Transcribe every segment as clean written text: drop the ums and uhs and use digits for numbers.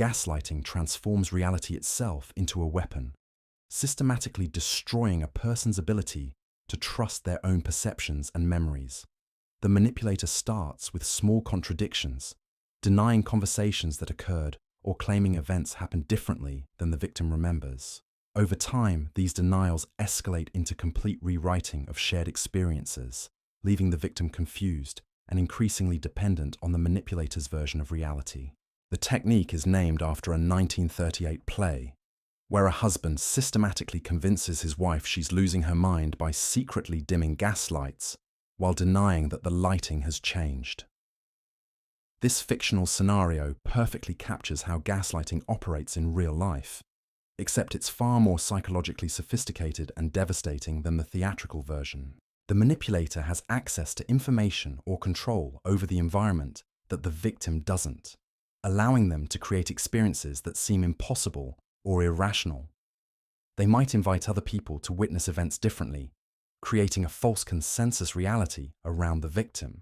Gaslighting transforms reality itself into a weapon, systematically destroying a person's ability to trust their own perceptions and memories. The manipulator starts with small contradictions, denying conversations that occurred or claiming events happened differently than the victim remembers. Over time, these denials escalate into complete rewriting of shared experiences, leaving the victim confused and increasingly dependent on the manipulator's version of reality. The technique is named after a 1938 play, where a husband systematically convinces his wife she's losing her mind by secretly dimming gas lights while denying that the lighting has changed. This fictional scenario perfectly captures how gaslighting operates in real life, except it's far more psychologically sophisticated and devastating than the theatrical version. The manipulator has access to information or control over the environment that the victim doesn't, allowing them to create experiences that seem impossible or irrational. They might invite other people to witness events differently, creating a false consensus reality around the victim.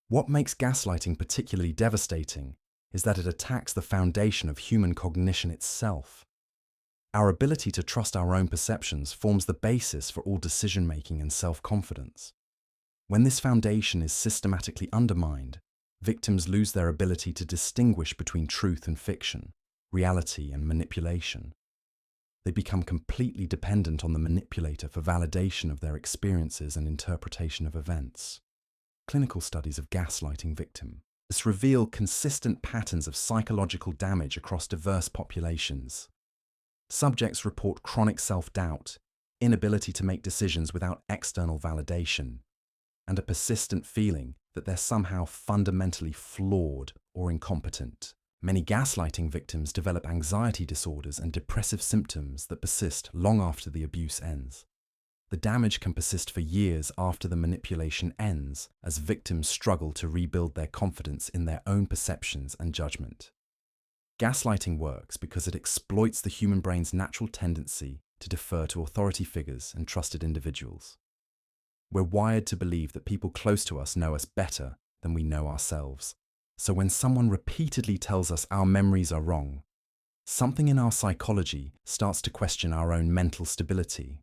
What makes gaslighting particularly devastating is that it attacks the foundation of human cognition itself. Our ability to trust our own perceptions forms the basis for all decision-making and self-confidence. When this foundation is systematically undermined, victims lose their ability to distinguish between truth and fiction, reality and manipulation. They become completely dependent on the manipulator for validation of their experiences and interpretation of events. Clinical studies of gaslighting victims reveal consistent patterns of psychological damage across diverse populations. Subjects report chronic self-doubt, inability to make decisions without external validation, and a persistent feeling that they're somehow fundamentally flawed or incompetent. Many gaslighting victims develop anxiety disorders and depressive symptoms that persist long after the abuse ends. The damage can persist for years after the manipulation ends, as victims struggle to rebuild their confidence in their own perceptions and judgment. Gaslighting works because it exploits the human brain's natural tendency to defer to authority figures and trusted individuals. We're wired to believe that people close to us know us better than we know ourselves. So when someone repeatedly tells us our memories are wrong, something in our psychology starts to question our own mental stability.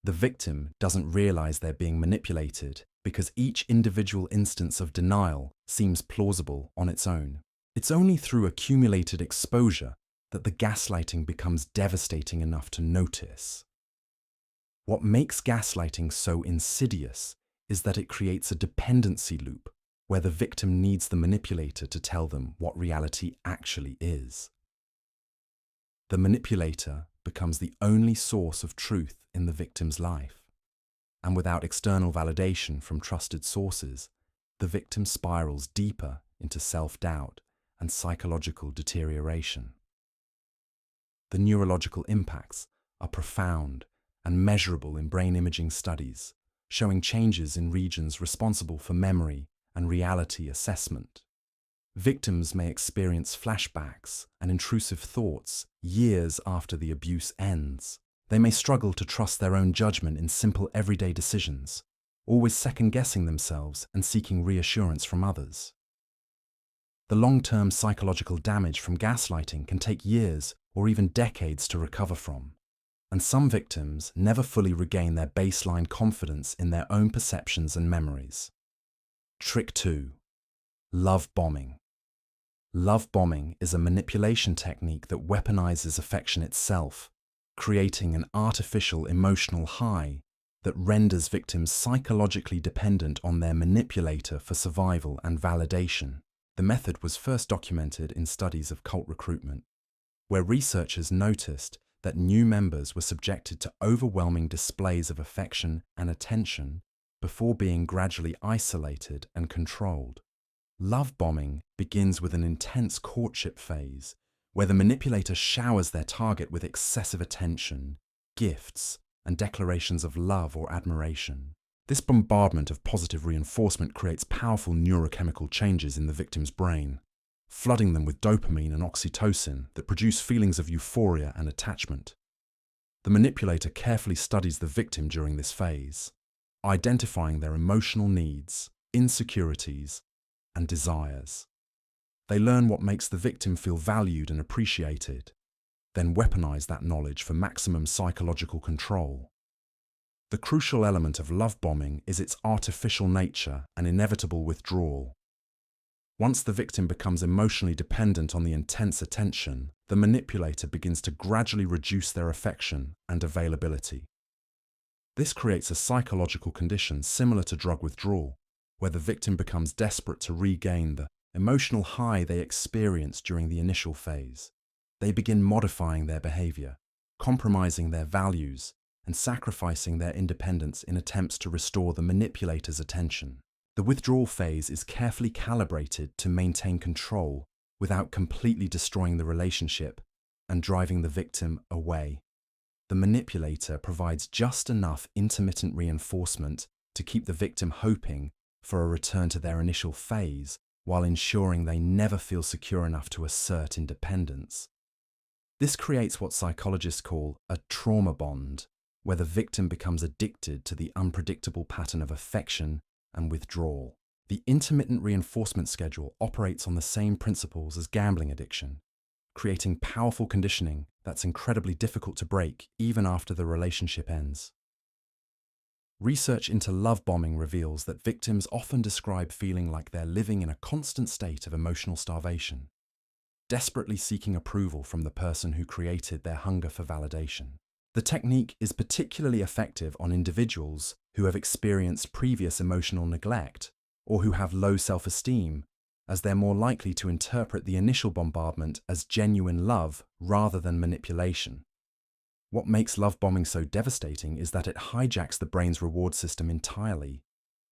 The victim doesn't realize they're being manipulated because each individual instance of denial seems plausible on its own. It's only through accumulated exposure that the gaslighting becomes devastating enough to notice. What makes gaslighting so insidious is that it creates a dependency loop where the victim needs the manipulator to tell them what reality actually is. The manipulator becomes the only source of truth in the victim's life, and without external validation from trusted sources, the victim spirals deeper into self-doubt and psychological deterioration. The neurological impacts are profound and measurable in brain imaging studies, showing changes in regions responsible for memory and reality assessment. Victims may experience flashbacks and intrusive thoughts years after the abuse ends. They may struggle to trust their own judgment in simple everyday decisions, always second-guessing themselves and seeking reassurance from others. The long-term psychological damage from gaslighting can take years or even decades to recover from, and some victims never fully regain their baseline confidence in their own perceptions and memories. Trick 2. Love bombing. Love bombing is a manipulation technique that weaponizes affection itself, creating an artificial emotional high that renders victims psychologically dependent on their manipulator for survival and validation. The method was first documented in studies of cult recruitment, where researchers noticed that new members were subjected to overwhelming displays of affection and attention before being gradually isolated and controlled. Love bombing begins with an intense courtship phase, where the manipulator showers their target with excessive attention, gifts, and declarations of love or admiration. This bombardment of positive reinforcement creates powerful neurochemical changes in the victim's brain, flooding them with dopamine and oxytocin that produce feelings of euphoria and attachment. The manipulator carefully studies the victim during this phase, identifying their emotional needs, insecurities, and desires. They learn what makes the victim feel valued and appreciated, then weaponize that knowledge for maximum psychological control. The crucial element of love bombing is its artificial nature and inevitable withdrawal. Once the victim becomes emotionally dependent on the intense attention, the manipulator begins to gradually reduce their affection and availability. This creates a psychological condition similar to drug withdrawal, where the victim becomes desperate to regain the emotional high they experienced during the initial phase. They begin modifying their behavior, compromising their values, and sacrificing their independence in attempts to restore the manipulator's attention. The withdrawal phase is carefully calibrated to maintain control without completely destroying the relationship and driving the victim away. The manipulator provides just enough intermittent reinforcement to keep the victim hoping for a return to their initial phase, while ensuring they never feel secure enough to assert independence. This creates what psychologists call a trauma bond, where the victim becomes addicted to the unpredictable pattern of affection and withdrawal. The intermittent reinforcement schedule operates on the same principles as gambling addiction, creating powerful conditioning that's incredibly difficult to break even after the relationship ends. Research into love bombing reveals that victims often describe feeling like they're living in a constant state of emotional starvation, desperately seeking approval from the person who created their hunger for validation. The technique is particularly effective on individuals who have experienced previous emotional neglect or who have low self-esteem, as they're more likely to interpret the initial bombardment as genuine love rather than manipulation. What makes love bombing so devastating is that it hijacks the brain's reward system entirely,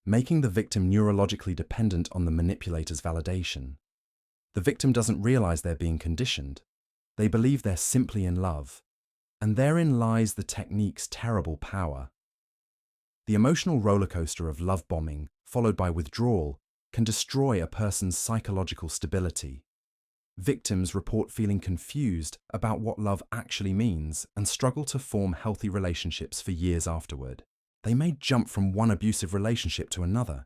making the victim neurologically dependent on the manipulator's validation. The victim doesn't realize they're being conditioned. They believe they're simply in love, and therein lies the technique's terrible power. The emotional rollercoaster of love bombing, followed by withdrawal, can destroy a person's psychological stability. Victims report feeling confused about what love actually means and struggle to form healthy relationships for years afterward. They may jump from one abusive relationship to another,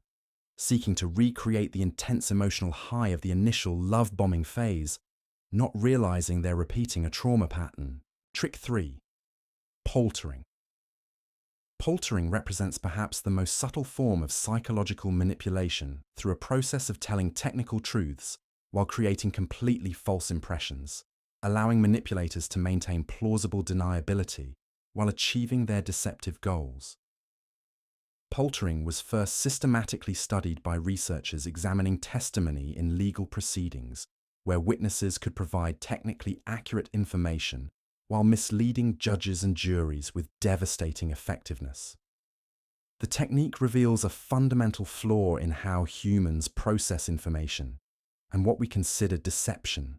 seeking to recreate the intense emotional high of the initial love bombing phase, not realizing they're repeating a trauma pattern. Trick 3. Poltering. Poltering represents perhaps the most subtle form of psychological manipulation through a process of telling technical truths while creating completely false impressions, allowing manipulators to maintain plausible deniability while achieving their deceptive goals. Poltering was first systematically studied by researchers examining testimony in legal proceedings, where witnesses could provide technically accurate information while misleading judges and juries with devastating effectiveness. The technique reveals a fundamental flaw in how humans process information and what we consider deception.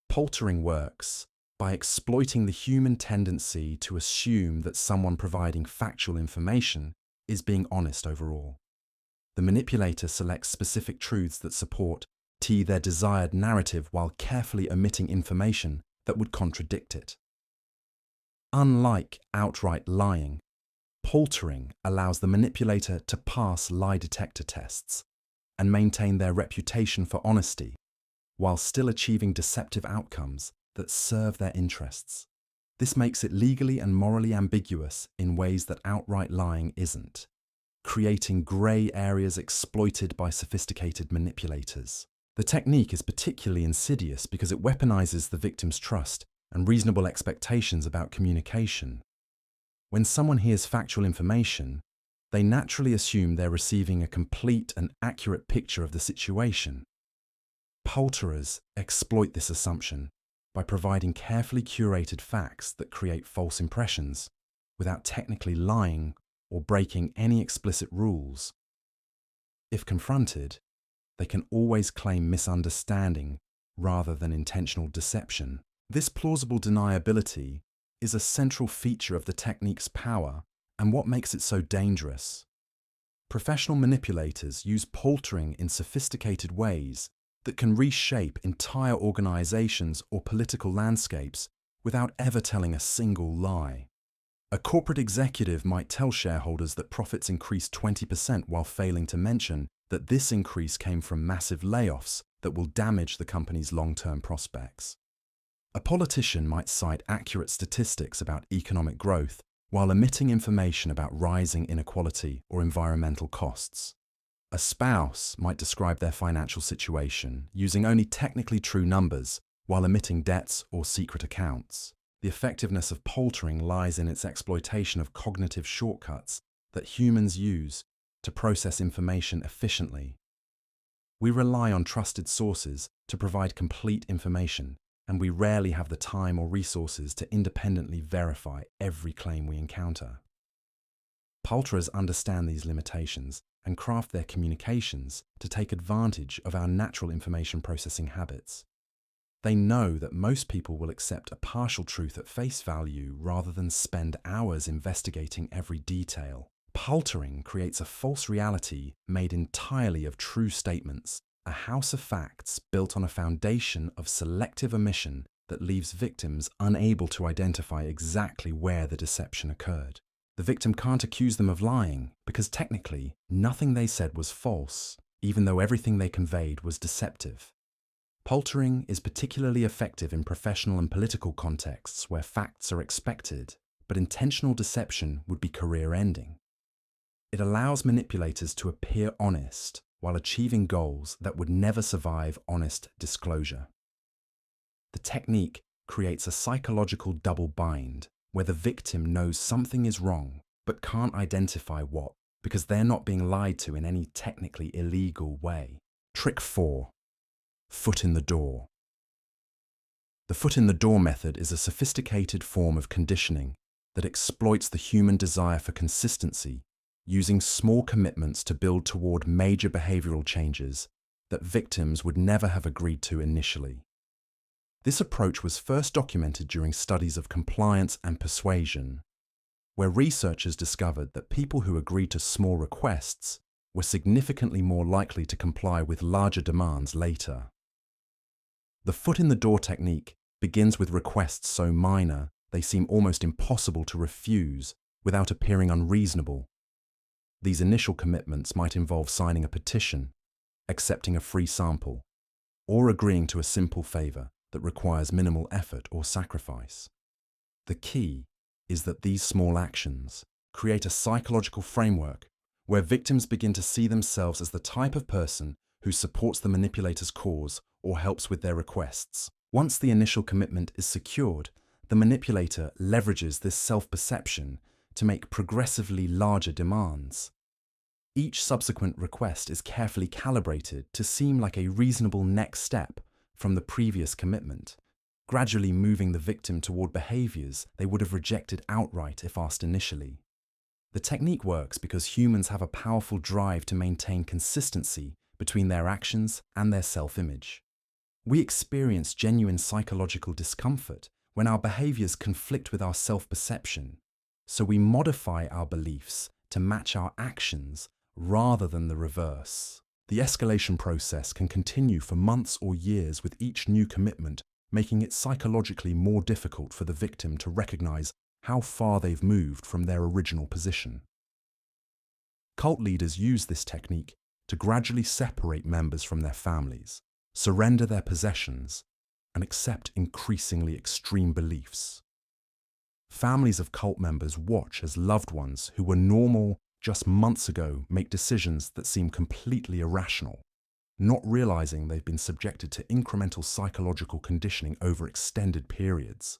Poltering works by exploiting the human tendency to assume that someone providing factual information is being honest overall. The manipulator selects specific truths that support their desired narrative while carefully omitting information that would contradict it. Unlike outright lying, poltering allows the manipulator to pass lie detector tests and maintain their reputation for honesty, while still achieving deceptive outcomes that serve their interests. This makes it legally and morally ambiguous in ways that outright lying isn't, creating grey areas exploited by sophisticated manipulators. The technique is particularly insidious because it weaponizes the victim's trust and reasonable expectations about communication. When someone hears factual information, they naturally assume they're receiving a complete and accurate picture of the situation. Polterers exploit this assumption by providing carefully curated facts that create false impressions without technically lying or breaking any explicit rules. If confronted, they can always claim misunderstanding rather than intentional deception. This plausible deniability is a central feature of the technique's power and what makes it so dangerous. Professional manipulators use poltering in sophisticated ways that can reshape entire organizations or political landscapes without ever telling a single lie. A corporate executive might tell shareholders that profits increased 20% while failing to mention that this increase came from massive layoffs that will damage the company's long-term prospects. A politician might cite accurate statistics about economic growth while omitting information about rising inequality or environmental costs. A spouse might describe their financial situation using only technically true numbers while omitting debts or secret accounts. The effectiveness of poltering lies in its exploitation of cognitive shortcuts that humans use to process information efficiently. We rely on trusted sources to provide complete information, and we rarely have the time or resources to independently verify every claim we encounter. Poulterers understand these limitations and craft their communications to take advantage of our natural information processing habits. They know that most people will accept a partial truth at face value rather than spend hours investigating every detail. Poultering creates a false reality made entirely of true statements, a house of facts built on a foundation of selective omission that leaves victims unable to identify exactly where the deception occurred. The victim can't accuse them of lying because technically nothing they said was false, even though everything they conveyed was deceptive. Poultering is particularly effective in professional and political contexts where facts are expected, but intentional deception would be career-ending. It allows manipulators to appear honest while achieving goals that would never survive honest disclosure. The technique creates a psychological double bind where the victim knows something is wrong but can't identify what because they're not being lied to in any technically illegal way. Trick 4. Foot in the door. The foot in the door method is a sophisticated form of conditioning that exploits the human desire for consistency, using small commitments to build toward major behavioral changes that victims would never have agreed to initially. This approach was first documented during studies of compliance and persuasion, where researchers discovered that people who agreed to small requests were significantly more likely to comply with larger demands later. The foot in the door technique begins with requests so minor they seem almost impossible to refuse without appearing unreasonable. These initial commitments might involve signing a petition, accepting a free sample, or agreeing to a simple favor that requires minimal effort or sacrifice. The key is that these small actions create a psychological framework where victims begin to see themselves as the type of person who supports the manipulator's cause or helps with their requests. Once the initial commitment is secured, the manipulator leverages this self-perception to make progressively larger demands. Each subsequent request is carefully calibrated to seem like a reasonable next step from the previous commitment, gradually moving the victim toward behaviors they would have rejected outright if asked initially. The technique works because humans have a powerful drive to maintain consistency between their actions and their self-image. We experience genuine psychological discomfort when our behaviors conflict with our self-perception, so we modify our beliefs to match our actions rather than the reverse. The escalation process can continue for months or years with each new commitment, making it psychologically more difficult for the victim to recognize how far they've moved from their original position. Cult leaders use this technique to gradually separate members from their families, surrender their possessions, and accept increasingly extreme beliefs. Families of cult members watch as loved ones who were normal just months ago make decisions that seem completely irrational, not realizing they've been subjected to incremental psychological conditioning over extended periods.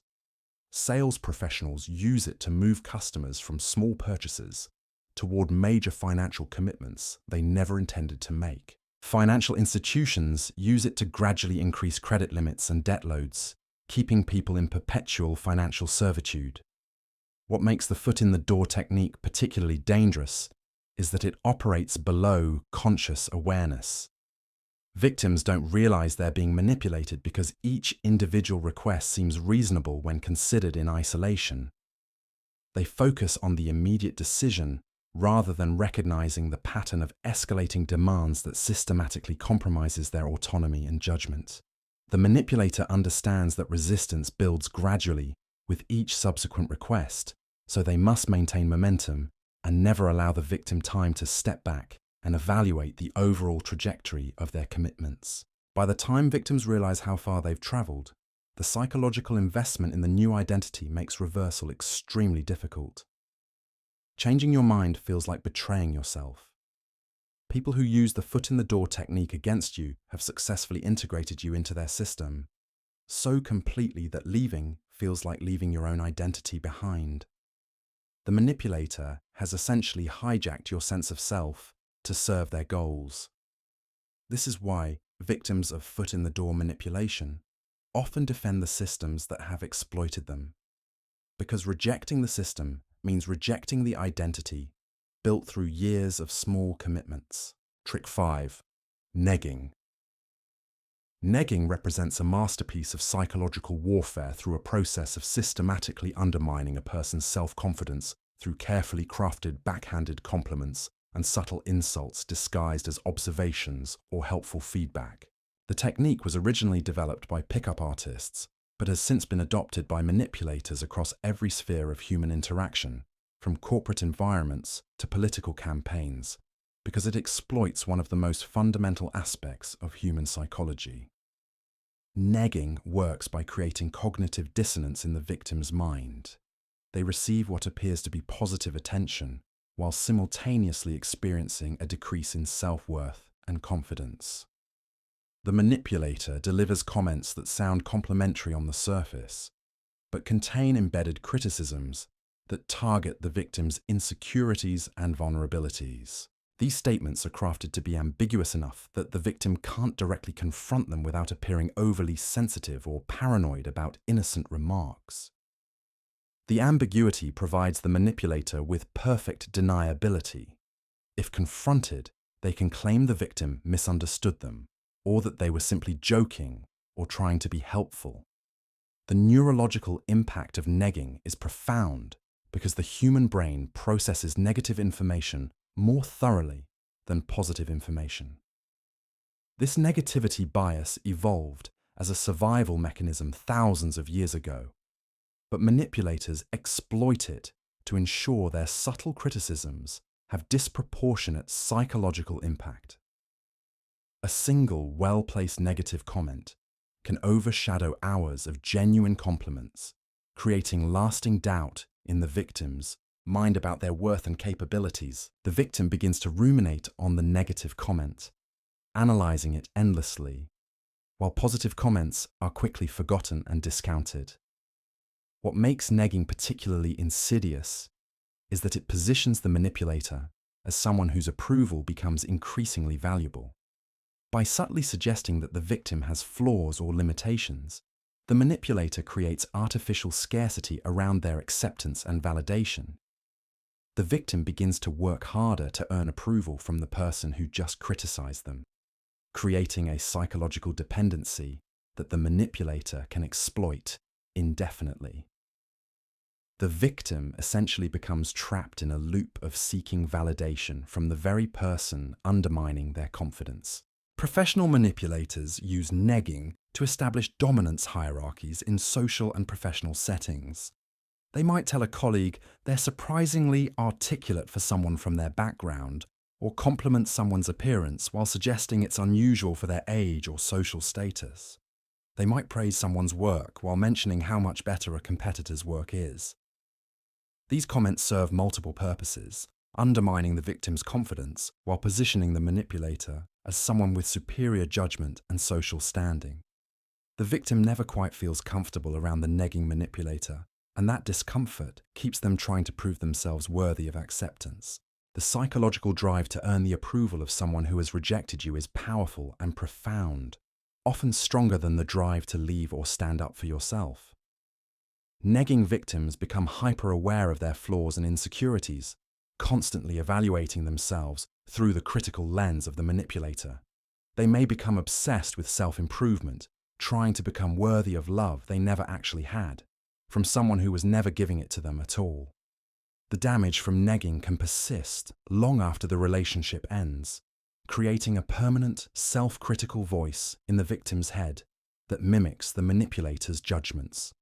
Sales professionals use it to move customers from small purchases toward major financial commitments they never intended to make. Financial institutions use it to gradually increase credit limits and debt loads, keeping people in perpetual financial servitude. What makes the foot in the door technique particularly dangerous is that it operates below conscious awareness. Victims don't realize they're being manipulated because each individual request seems reasonable when considered in isolation. They focus on the immediate decision rather than recognizing the pattern of escalating demands that systematically compromises their autonomy and judgment. The manipulator understands that resistance builds gradually with each subsequent request, so they must maintain momentum and never allow the victim time to step back and evaluate the overall trajectory of their commitments. By the time victims realize how far they've traveled, the psychological investment in the new identity makes reversal extremely difficult. Changing your mind feels like betraying yourself. People who use the foot-in-the-door technique against you have successfully integrated you into their system, so completely that leaving feels like leaving your own identity behind. The manipulator has essentially hijacked your sense of self to serve their goals. This is why victims of foot-in-the-door manipulation often defend the systems that have exploited them, because rejecting the system means rejecting the identity built through years of small commitments. Trick 5. Negging. Negging represents a masterpiece of psychological warfare through a process of systematically undermining a person's self-confidence through carefully crafted backhanded compliments and subtle insults disguised as observations or helpful feedback. The technique was originally developed by pickup artists, but has since been adopted by manipulators across every sphere of human interaction, from corporate environments to political campaigns, because it exploits one of the most fundamental aspects of human psychology. Negging works by creating cognitive dissonance in the victim's mind. They receive what appears to be positive attention, while simultaneously experiencing a decrease in self-worth and confidence. The manipulator delivers comments that sound complimentary on the surface, but contain embedded criticisms that target the victim's insecurities and vulnerabilities. These statements are crafted to be ambiguous enough that the victim can't directly confront them without appearing overly sensitive or paranoid about innocent remarks. The ambiguity provides the manipulator with perfect deniability. If confronted, they can claim the victim misunderstood them, or that they were simply joking or trying to be helpful. The neurological impact of negging is profound because the human brain processes negative information more thoroughly than positive information. This negativity bias evolved as a survival mechanism thousands of years ago, but manipulators exploit it to ensure their subtle criticisms have disproportionate psychological impact. A single well-placed negative comment can overshadow hours of genuine compliments, creating lasting doubt in the victim's mind about their worth and capabilities. The victim begins to ruminate on the negative comment, analyzing it endlessly, while positive comments are quickly forgotten and discounted. What makes negging particularly insidious is that it positions the manipulator as someone whose approval becomes increasingly valuable. By subtly suggesting that the victim has flaws or limitations, the manipulator creates artificial scarcity around their acceptance and validation. The victim begins to work harder to earn approval from the person who just criticized them, creating a psychological dependency that the manipulator can exploit indefinitely. The victim essentially becomes trapped in a loop of seeking validation from the very person undermining their confidence. Professional manipulators use negging to establish dominance hierarchies in social and professional settings. They might tell a colleague they're surprisingly articulate for someone from their background, or compliment someone's appearance while suggesting it's unusual for their age or social status. They might praise someone's work while mentioning how much better a competitor's work is. These comments serve multiple purposes, undermining the victim's confidence while positioning the manipulator as someone with superior judgment and social standing. The victim never quite feels comfortable around the negging manipulator, and that discomfort keeps them trying to prove themselves worthy of acceptance. The psychological drive to earn the approval of someone who has rejected you is powerful and profound, often stronger than the drive to leave or stand up for yourself. Negging victims become hyper-aware of their flaws and insecurities, constantly evaluating themselves through the critical lens of the manipulator. They may become obsessed with self-improvement, trying to become worthy of love they never actually had, from someone who was never giving it to them at all. The damage from negging can persist long after the relationship ends, creating a permanent, self-critical voice in the victim's head that mimics the manipulator's judgments.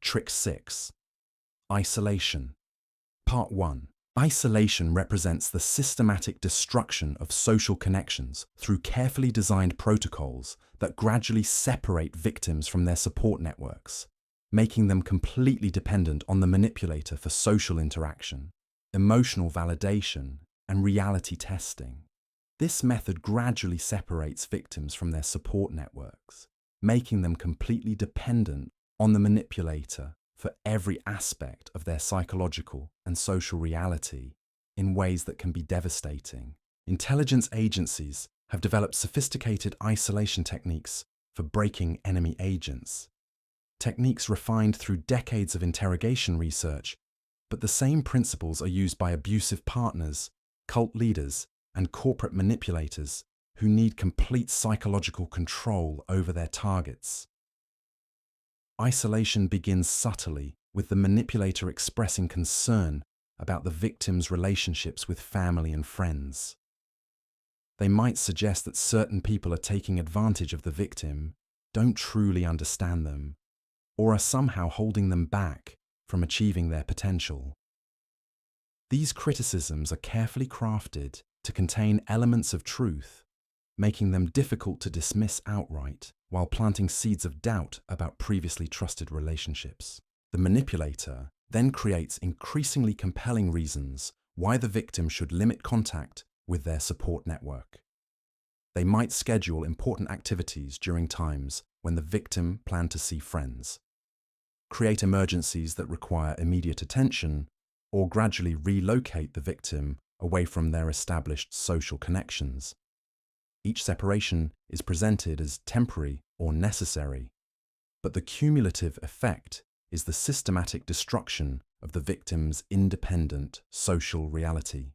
Trick 6. Isolation. Part 1. Isolation represents the systematic destruction of social connections through carefully designed protocols that gradually separate victims from their support networks, making them completely dependent on the manipulator for social interaction, emotional validation, and reality testing. This method gradually separates victims from their support networks, making them completely dependent on the manipulator for every aspect of their psychological and social reality in ways that can be devastating. Intelligence agencies have developed sophisticated isolation techniques for breaking enemy agents. Techniques refined through decades of interrogation research, but the same principles are used by abusive partners, cult leaders, and corporate manipulators who need complete psychological control over their targets. Isolation begins subtly, with the manipulator expressing concern about the victim's relationships with family and friends. They might suggest that certain people are taking advantage of the victim, don't truly understand them, or are somehow holding them back from achieving their potential. These criticisms are carefully crafted to contain elements of truth, making them difficult to dismiss outright, while planting seeds of doubt about previously trusted relationships. The manipulator then creates increasingly compelling reasons why the victim should limit contact with their support network. They might schedule important activities during times when the victim planned to see friends, create emergencies that require immediate attention, or gradually relocate the victim away from their established social connections. Each separation is presented as temporary or necessary, but the cumulative effect is the systematic destruction of the victim's independent social reality.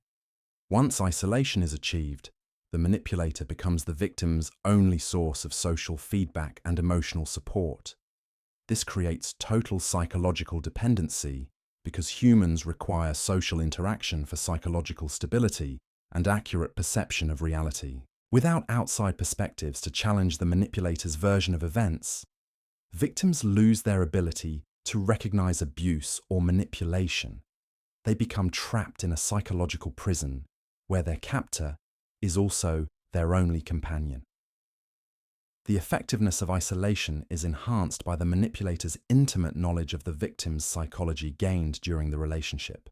Once isolation is achieved, the manipulator becomes the victim's only source of social feedback and emotional support. This creates total psychological dependency because humans require social interaction for psychological stability and accurate perception of reality. Without outside perspectives to challenge the manipulator's version of events, victims lose their ability to recognize abuse or manipulation. They become trapped in a psychological prison where their captor is also their only companion. The effectiveness of isolation is enhanced by the manipulator's intimate knowledge of the victim's psychology gained during the relationship.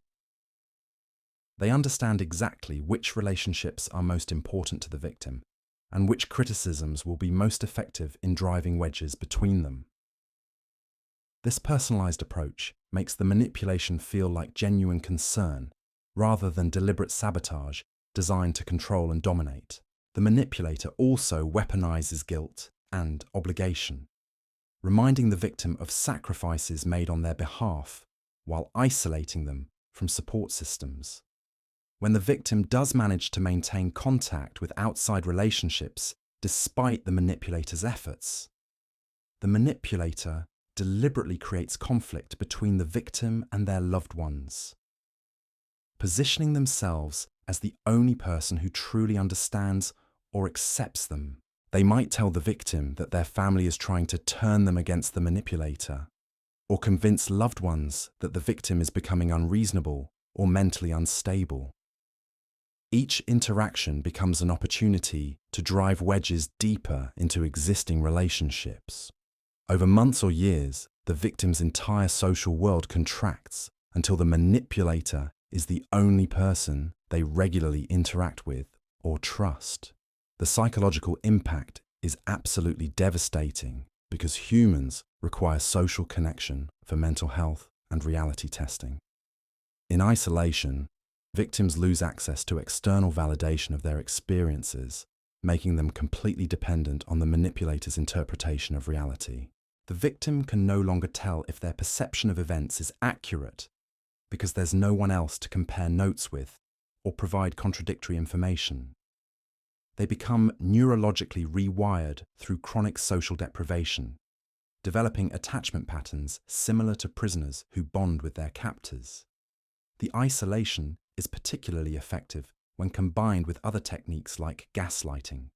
They understand exactly which relationships are most important to the victim and which criticisms will be most effective in driving wedges between them. This personalized approach makes the manipulation feel like genuine concern rather than deliberate sabotage designed to control and dominate. The manipulator also weaponizes guilt and obligation, reminding the victim of sacrifices made on their behalf while isolating them from support systems. When the victim does manage to maintain contact with outside relationships despite the manipulator's efforts, the manipulator deliberately creates conflict between the victim and their loved ones, positioning themselves as the only person who truly understands or accepts them. They might tell the victim that their family is trying to turn them against the manipulator, or convince loved ones that the victim is becoming unreasonable or mentally unstable. Each interaction becomes an opportunity to drive wedges deeper into existing relationships. Over months or years, the victim's entire social world contracts until the manipulator is the only person they regularly interact with or trust. The psychological impact is absolutely devastating because humans require social connection for mental health and reality testing. In isolation, victims lose access to external validation of their experiences, making them completely dependent on the manipulator's interpretation of reality. The victim can no longer tell if their perception of events is accurate because there's no one else to compare notes with or provide contradictory information. They become neurologically rewired through chronic social deprivation, developing attachment patterns similar to prisoners who bond with their captors. The isolation is particularly effective when combined with other techniques like gaslighting.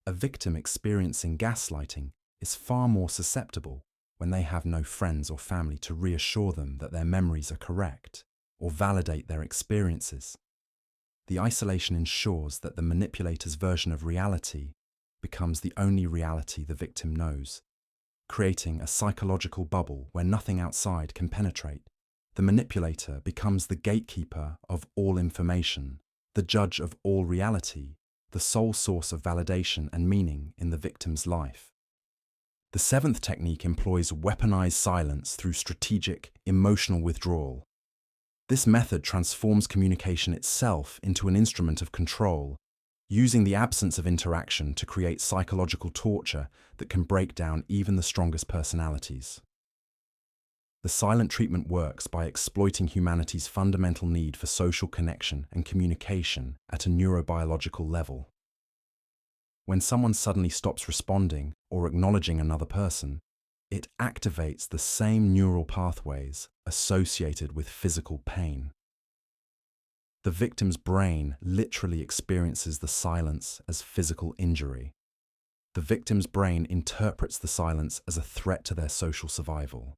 A victim experiencing gaslighting is far more susceptible when they have no friends or family to reassure them that their memories are correct. or validate their experiences. The isolation ensures that the manipulator's version of reality becomes the only reality the victim knows, creating a psychological bubble where nothing outside can penetrate. The manipulator becomes the gatekeeper of all information, the judge of all reality, the sole source of validation and meaning in the victim's life. The seventh technique employs weaponized silence through strategic, emotional withdrawal. This method transforms communication itself into an instrument of control, using the absence of interaction to create psychological torture that can break down even the strongest personalities. The silent treatment works by exploiting humanity's fundamental need for social connection and communication at a neurobiological level. When someone suddenly stops responding or acknowledging another person, it activates the same neural pathways associated with physical pain. The victim's brain literally experiences the silence as physical injury. The victim's brain interprets the silence as a threat to their social survival,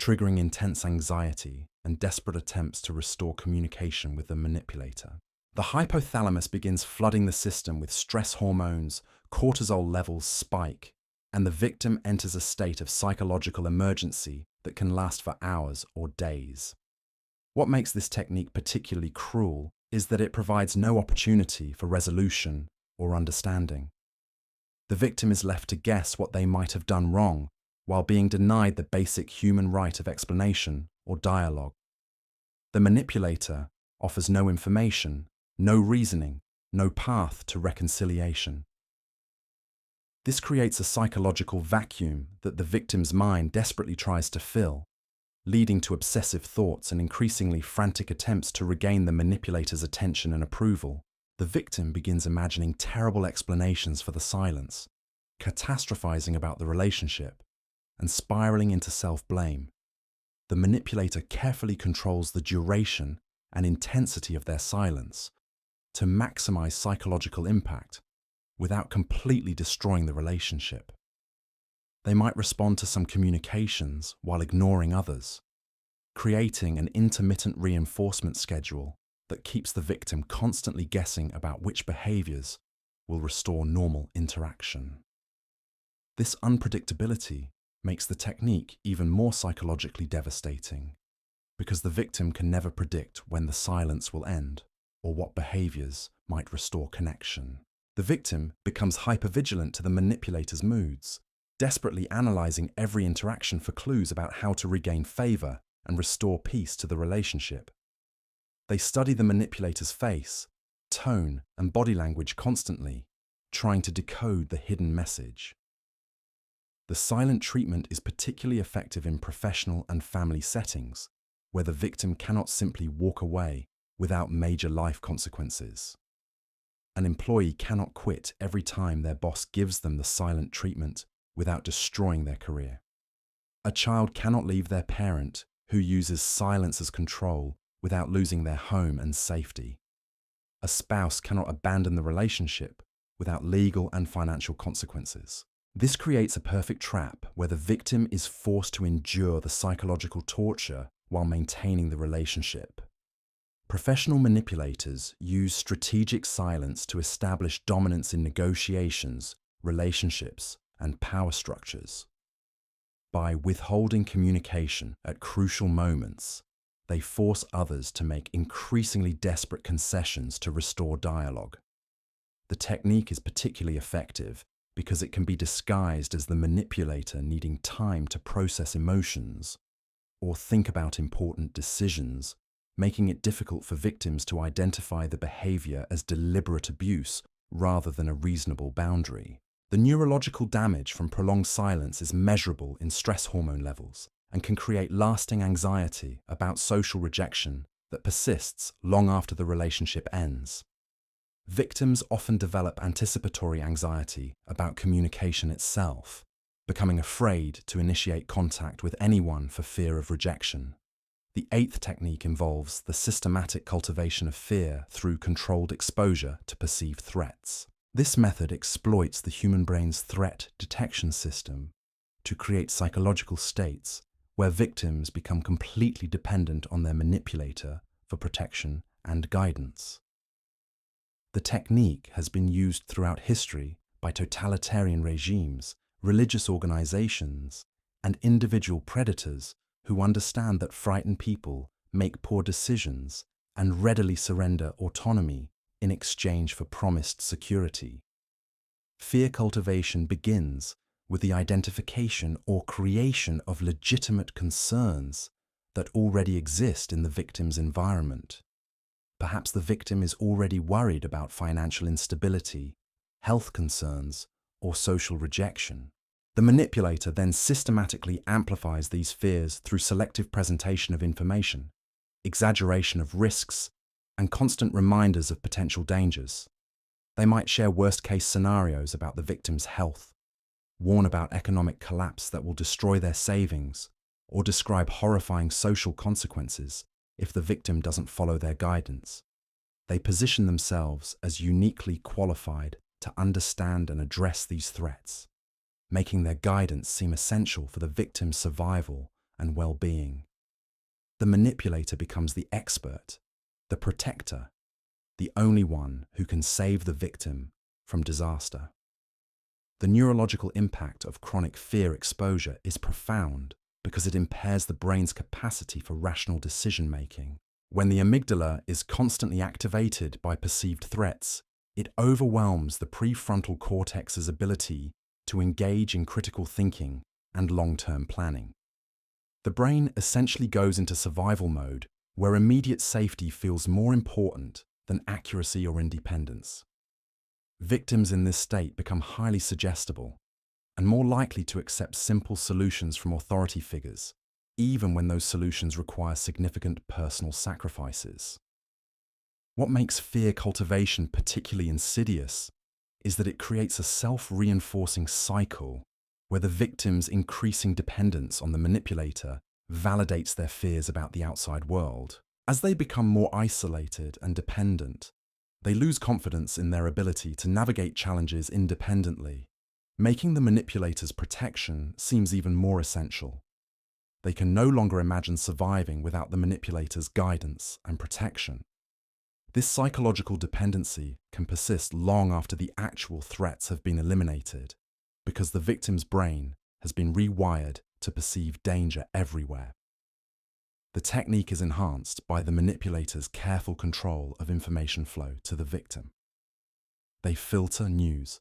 triggering intense anxiety and desperate attempts to restore communication with the manipulator. The hypothalamus begins flooding the system with stress hormones, cortisol levels spike, and the victim enters a state of psychological emergency that can last for hours or days. What makes this technique particularly cruel is that it provides no opportunity for resolution or understanding. The victim is left to guess what they might have done wrong, while being denied the basic human right of explanation or dialogue. The manipulator offers no information, no reasoning, no path to reconciliation. This creates a psychological vacuum that the victim's mind desperately tries to fill, leading to obsessive thoughts and increasingly frantic attempts to regain the manipulator's attention and approval. The victim begins imagining terrible explanations for the silence, catastrophizing about the relationship, and spiraling into self-blame. The manipulator carefully controls the duration and intensity of their silence to maximize psychological impact without completely destroying the relationship. They might respond to some communications while ignoring others, creating an intermittent reinforcement schedule that keeps the victim constantly guessing about which behaviors will restore normal interaction. This unpredictability makes the technique even more psychologically devastating, because the victim can never predict when the silence will end or what behaviors might restore connection. The victim becomes hypervigilant to the manipulator's moods, desperately analyzing every interaction for clues about how to regain favor and restore peace to the relationship. They study the manipulator's face, tone, and body language constantly, trying to decode the hidden message. The silent treatment is particularly effective in professional and family settings, where the victim cannot simply walk away without major life consequences. An employee cannot quit every time their boss gives them the silent treatment without destroying their career. A child cannot leave their parent who uses silence as control without losing their home and safety. A spouse cannot abandon the relationship without legal and financial consequences. This creates a perfect trap where the victim is forced to endure the psychological torture while maintaining the relationship. Professional manipulators use strategic silence to establish dominance in negotiations, relationships, and power structures. By withholding communication at crucial moments, they force others to make increasingly desperate concessions to restore dialogue. The technique is particularly effective because it can be disguised as the manipulator needing time to process emotions or think about important decisions, making it difficult for victims to identify the behavior as deliberate abuse rather than a reasonable boundary. The neurological damage from prolonged silence is measurable in stress hormone levels and can create lasting anxiety about social rejection that persists long after the relationship ends. Victims often develop anticipatory anxiety about communication itself, becoming afraid to initiate contact with anyone for fear of rejection. The eighth technique involves the systematic cultivation of fear through controlled exposure to perceived threats. This method exploits the human brain's threat detection system to create psychological states where victims become completely dependent on their manipulator for protection and guidance. The technique has been used throughout history by totalitarian regimes, religious organizations, and individual predators who understand that frightened people make poor decisions and readily surrender autonomy in exchange for promised security. Fear cultivation begins with the identification or creation of legitimate concerns that already exist in the victim's environment. Perhaps the victim is already worried about financial instability, health concerns, or social rejection. The manipulator then systematically amplifies these fears through selective presentation of information, exaggeration of risks, and constant reminders of potential dangers. They might share worst-case scenarios about the victim's health, warn about economic collapse that will destroy their savings, or describe horrifying social consequences if the victim doesn't follow their guidance. They position themselves as uniquely qualified to understand and address these threats, making their guidance seem essential for the victim's survival and well-being. The manipulator becomes the expert, the protector, the only one who can save the victim from disaster. The neurological impact of chronic fear exposure is profound because it impairs the brain's capacity for rational decision-making. When the amygdala is constantly activated by perceived threats, it overwhelms the prefrontal cortex's ability to engage in critical thinking and long-term planning. The brain essentially goes into survival mode, where immediate safety feels more important than accuracy or independence. Victims in this state become highly suggestible and more likely to accept simple solutions from authority figures, even when those solutions require significant personal sacrifices. What makes fear cultivation particularly insidious is that it creates a self-reinforcing cycle where the victim's increasing dependence on the manipulator validates their fears about the outside world. As they become more isolated and dependent, they lose confidence in their ability to navigate challenges independently, making the manipulator's protection seems even more essential. They can no longer imagine surviving without the manipulator's guidance and protection. This psychological dependency can persist long after the actual threats have been eliminated, because the victim's brain has been rewired to perceive danger everywhere. The technique is enhanced by the manipulator's careful control of information flow to the victim. They filter news,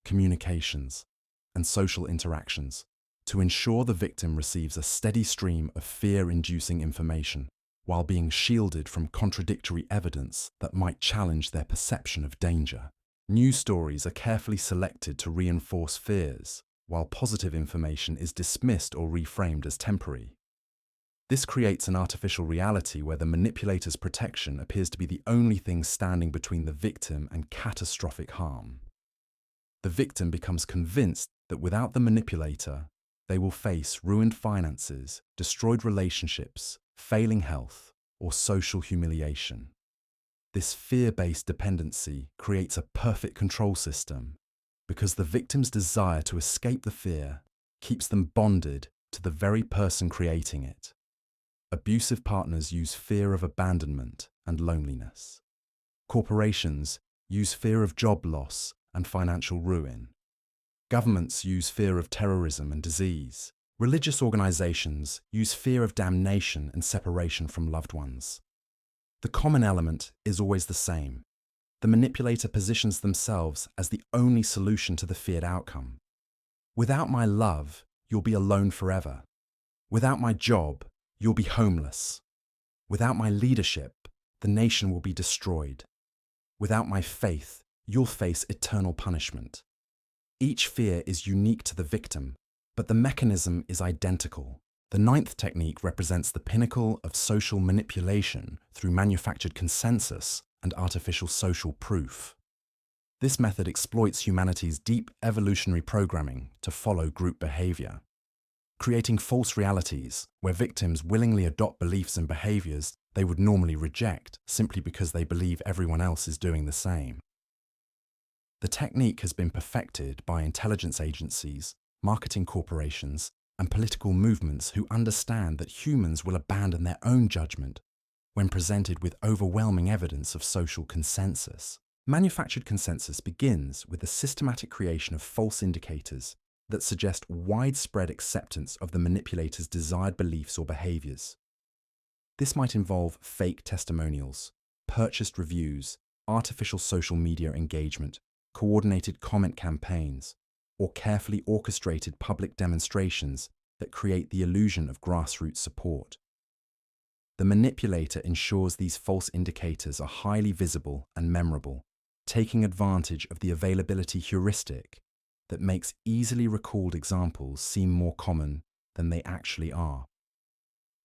communications, and social interactions to ensure the victim receives a steady stream of fear-inducing information while being shielded from contradictory evidence that might challenge their perception of danger. News stories are carefully selected to reinforce fears, while positive information is dismissed or reframed as temporary. This creates an artificial reality where the manipulator's protection appears to be the only thing standing between the victim and catastrophic harm. The victim becomes convinced that without the manipulator, they will face ruined finances, destroyed relationships, failing health, or social humiliation. This fear-based dependency creates a perfect control system because the victim's desire to escape the fear keeps them bonded to the very person creating it. Abusive partners use fear of abandonment and loneliness. Corporations use fear of job loss and financial ruin. Governments use fear of terrorism and disease. Religious organizations use fear of damnation and separation from loved ones. The common element is always the same. The manipulator positions themselves as the only solution to the feared outcome. Without my love, you'll be alone forever. Without my job, you'll be homeless. Without my leadership, the nation will be destroyed. Without my faith, you'll face eternal punishment. Each fear is unique to the victim, but the mechanism is identical. The ninth technique represents the pinnacle of social manipulation through manufactured consensus and artificial social proof. This method exploits humanity's deep evolutionary programming to follow group behavior, creating false realities where victims willingly adopt beliefs and behaviors they would normally reject simply because they believe everyone else is doing the same. The technique has been perfected by intelligence agencies, marketing corporations, and political movements who understand that humans will abandon their own judgment when presented with overwhelming evidence of social consensus. Manufactured consensus begins with the systematic creation of false indicators that suggest widespread acceptance of the manipulator's desired beliefs or behaviors. This might involve fake testimonials, purchased reviews, artificial social media engagement, coordinated comment campaigns, or carefully orchestrated public demonstrations that create the illusion of grassroots support. The manipulator ensures these false indicators are highly visible and memorable, taking advantage of the availability heuristic that makes easily recalled examples seem more common than they actually are.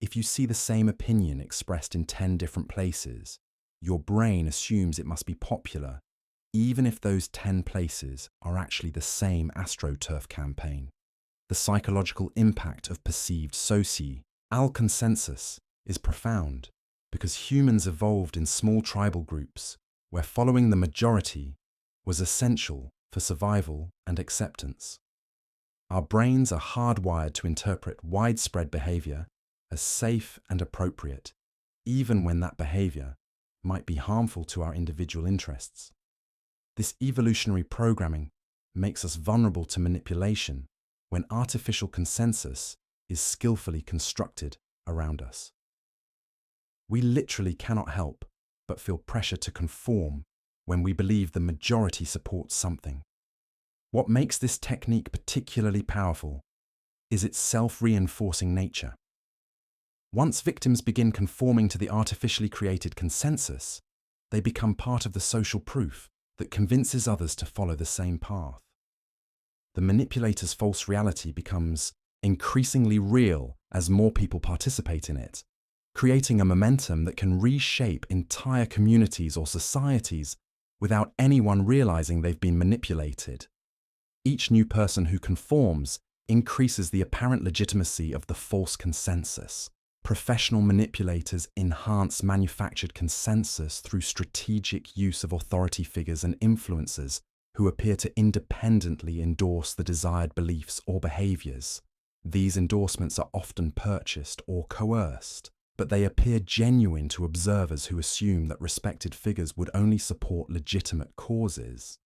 If you see the same opinion expressed in 10 different places, your brain assumes it must be popular, even if those 10 places are actually the same AstroTurf campaign. The psychological impact of perceived social consensus is profound because humans evolved in small tribal groups where following the majority was essential for survival and acceptance. Our brains are hardwired to interpret widespread behavior as safe and appropriate, even when that behavior might be harmful to our individual interests. This evolutionary programming makes us vulnerable to manipulation when artificial consensus is skillfully constructed around us. We literally cannot help but feel pressure to conform when we believe the majority supports something. What makes this technique particularly powerful is its self-reinforcing nature. Once victims begin conforming to the artificially created consensus, they become part of the social proof that convinces others to follow the same path. The manipulator's false reality becomes increasingly real as more people participate in it, creating a momentum that can reshape entire communities or societies without anyone realizing they've been manipulated. Each new person who conforms increases the apparent legitimacy of the false consensus. Professional manipulators enhance manufactured consensus through strategic use of authority figures and influencers who appear to independently endorse the desired beliefs or behaviors. These endorsements are often purchased or coerced, but they appear genuine to observers who assume that respected figures would only support legitimate causes.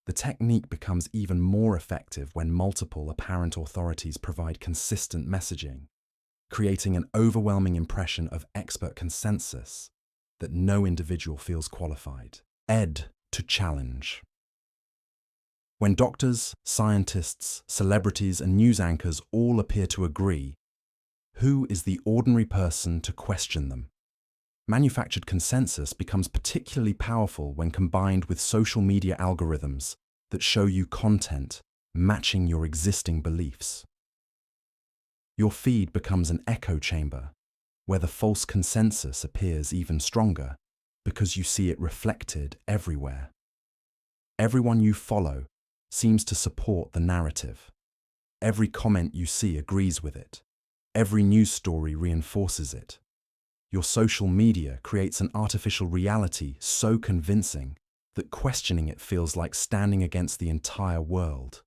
The technique becomes even more effective when multiple apparent authorities provide consistent messaging, creating an overwhelming impression of expert consensus that no individual feels qualified. To challenge. When doctors, scientists, celebrities, and news anchors all appear to agree, who is the ordinary person to question them? Manufactured consensus becomes particularly powerful when combined with social media algorithms that show you content matching your existing beliefs. Your feed becomes an echo chamber where the false consensus appears even stronger because you see it reflected everywhere. Everyone you follow seems to support the narrative. Every comment you see agrees with it. Every news story reinforces it. Your social media creates an artificial reality so convincing that questioning it feels like standing against the entire world.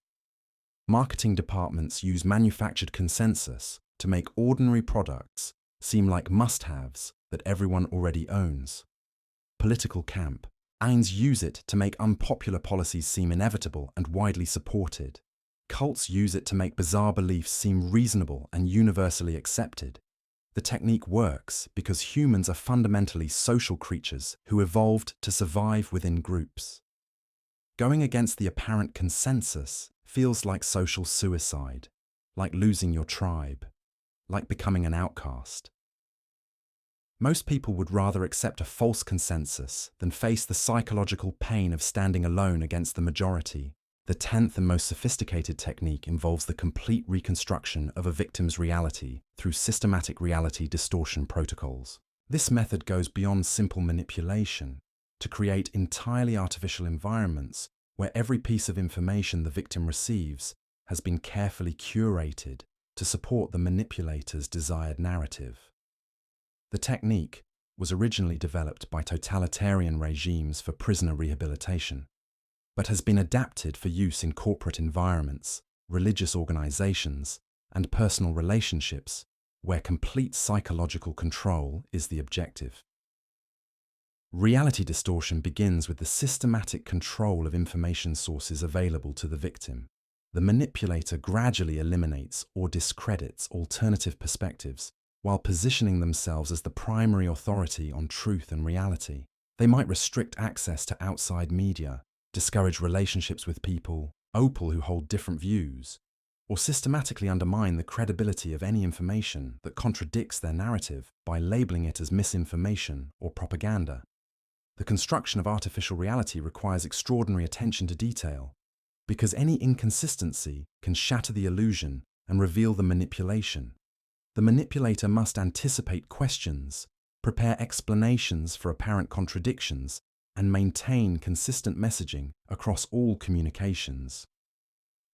Marketing departments use manufactured consensus to make ordinary products seem like must-haves that everyone already owns. Political campaigns use it to make unpopular policies seem inevitable and widely supported. Cults use it to make bizarre beliefs seem reasonable and universally accepted. The technique works because humans are fundamentally social creatures who evolved to survive within groups. Going against the apparent consensus feels like social suicide, like losing your tribe, like becoming an outcast. Most people would rather accept a false consensus than face the psychological pain of standing alone against the majority. The 10th and most sophisticated technique involves the complete reconstruction of a victim's reality through systematic reality distortion protocols. This method goes beyond simple manipulation to create entirely artificial environments where every piece of information the victim receives has been carefully curated to support the manipulator's desired narrative. The technique was originally developed by totalitarian regimes for prisoner rehabilitation, but has been adapted for use in corporate environments, religious organizations, and personal relationships where complete psychological control is the objective. Reality distortion begins with the systematic control of information sources available to the victim. The manipulator gradually eliminates or discredits alternative perspectives while positioning themselves as the primary authority on truth and reality. They might restrict access to outside media, discourage relationships with people who hold different views, or systematically undermine the credibility of any information that contradicts their narrative by labeling it as misinformation or propaganda. The construction of artificial reality requires extraordinary attention to detail, because any inconsistency can shatter the illusion and reveal the manipulation. The manipulator must anticipate questions, prepare explanations for apparent contradictions, and maintain consistent messaging across all communications.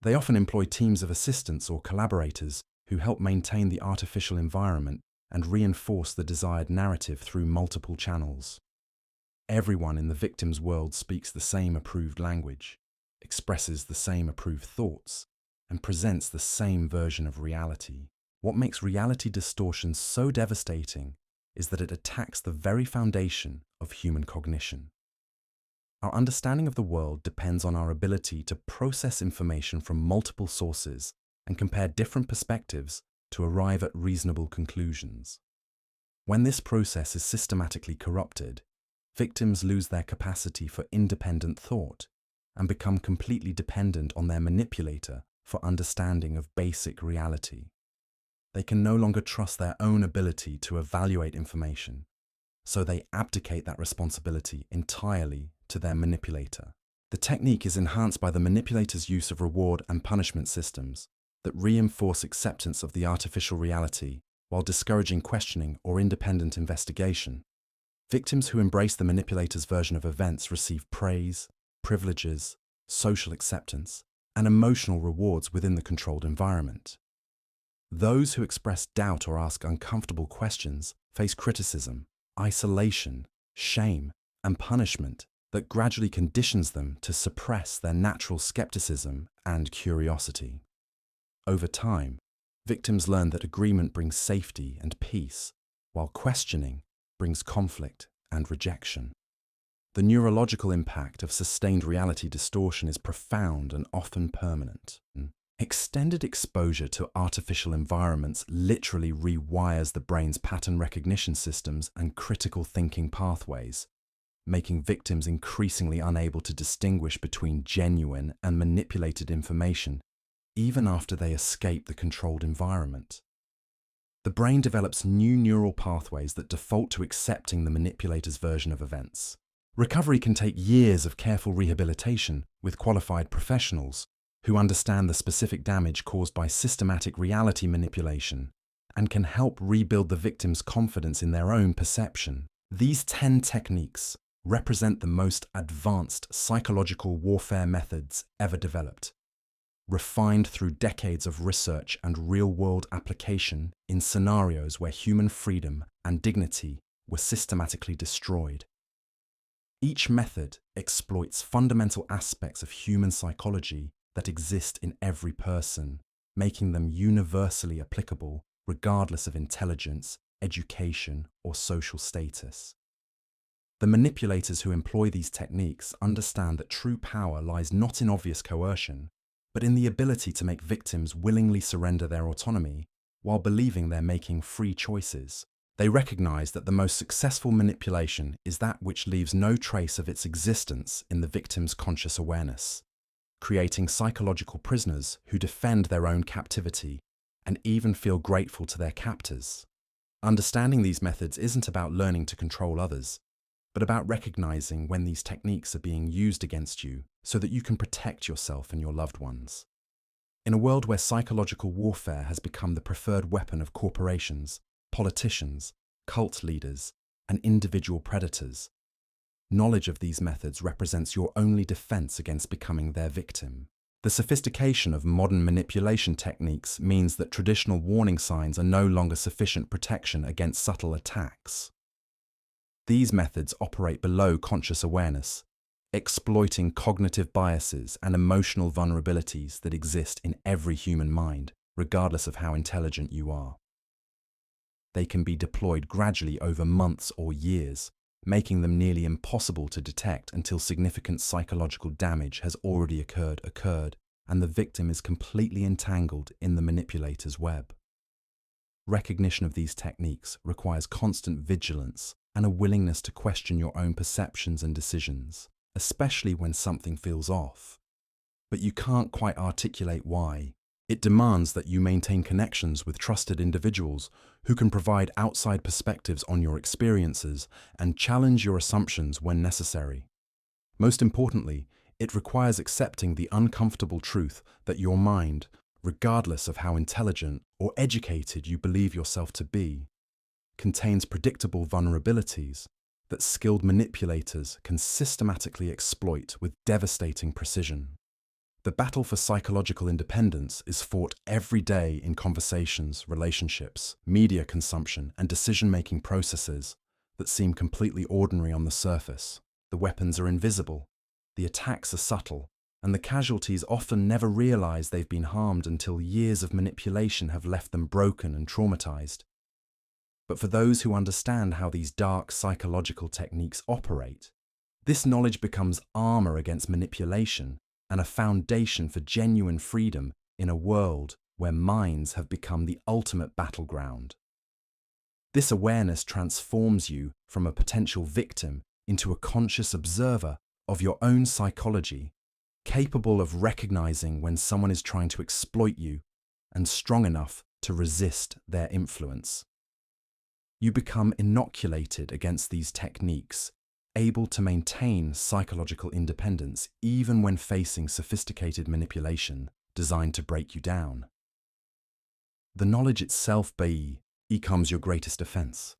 They often employ teams of assistants or collaborators who help maintain the artificial environment and reinforce the desired narrative through multiple channels. Everyone in the victim's world speaks the same approved language, expresses the same approved thoughts, and presents the same version of reality. What makes reality distortion so devastating is that it attacks the very foundation of human cognition. Our understanding of the world depends on our ability to process information from multiple sources and compare different perspectives to arrive at reasonable conclusions. When this process is systematically corrupted, victims lose their capacity for independent thought and become completely dependent on their manipulator for understanding of basic reality. They can no longer trust their own ability to evaluate information, so they abdicate that responsibility entirely to their manipulator. The technique is enhanced by the manipulator's use of reward and punishment systems that reinforce acceptance of the artificial reality while discouraging questioning or independent investigation. Victims who embrace the manipulator's version of events receive praise, privileges, social acceptance, and emotional rewards within the controlled environment. Those who express doubt or ask uncomfortable questions face criticism, isolation, shame, and punishment that gradually conditions them to suppress their natural skepticism and curiosity. Over time, victims learn that agreement brings safety and peace, while questioning brings conflict and rejection. The neurological impact of sustained reality distortion is profound and often permanent. Extended exposure to artificial environments literally rewires the brain's pattern recognition systems and critical thinking pathways, making victims increasingly unable to distinguish between genuine and manipulated information, even after they escape the controlled environment. The brain develops new neural pathways that default to accepting the manipulator's version of events. Recovery can take years of careful rehabilitation with qualified professionals who understand the specific damage caused by systematic reality manipulation and can help rebuild the victim's confidence in their own perception. These 10 techniques represent the most advanced psychological warfare methods ever developed, refined through decades of research and real-world application in scenarios where human freedom and dignity were systematically destroyed. Each method exploits fundamental aspects of human psychology that exist in every person, making them universally applicable regardless of intelligence, education, or social status. The manipulators who employ these techniques understand that true power lies not in obvious coercion, but in the ability to make victims willingly surrender their autonomy while believing they're making free choices. They recognize that the most successful manipulation is that which leaves no trace of its existence in the victim's conscious awareness, creating psychological prisoners who defend their own captivity and even feel grateful to their captors. Understanding these methods isn't about learning to control others, but about recognizing when these techniques are being used against you so that you can protect yourself and your loved ones. In a world where psychological warfare has become the preferred weapon of corporations, politicians, cult leaders, and individual predators, knowledge of these methods represents your only defense against becoming their victim. The sophistication of modern manipulation techniques means that traditional warning signs are no longer sufficient protection against subtle attacks. These methods operate below conscious awareness, exploiting cognitive biases and emotional vulnerabilities that exist in every human mind, regardless of how intelligent you are. they can be deployed gradually over months or years, making them nearly impossible to detect until significant psychological damage has already occurred, and the victim is completely entangled in the manipulator's web. Recognition of these techniques requires constant vigilance and a willingness to question your own perceptions and decisions, especially when something feels off. But you can't quite articulate why. It demands that you maintain connections with trusted individuals who can provide outside perspectives on your experiences and challenge your assumptions when necessary. Most importantly, it requires accepting the uncomfortable truth that your mind, regardless of how intelligent or educated you believe yourself to be, contains predictable vulnerabilities that skilled manipulators can systematically exploit with devastating precision. The battle for psychological independence is fought every day in conversations, relationships, media consumption, and decision-making processes that seem completely ordinary on the surface. The weapons are invisible, the attacks are subtle, and the casualties often never realize they've been harmed until years of manipulation have left them broken and traumatized. But for those who understand how these dark psychological techniques operate, this knowledge becomes armor against manipulation and a foundation for genuine freedom in a world where minds have become the ultimate battleground. This awareness transforms you from a potential victim into a conscious observer of your own psychology, capable of recognizing when someone is trying to exploit you and strong enough to resist their influence. You become inoculated against these techniques, able to maintain psychological independence even when facing sophisticated manipulation designed to break you down. The knowledge itself becomes your greatest defense.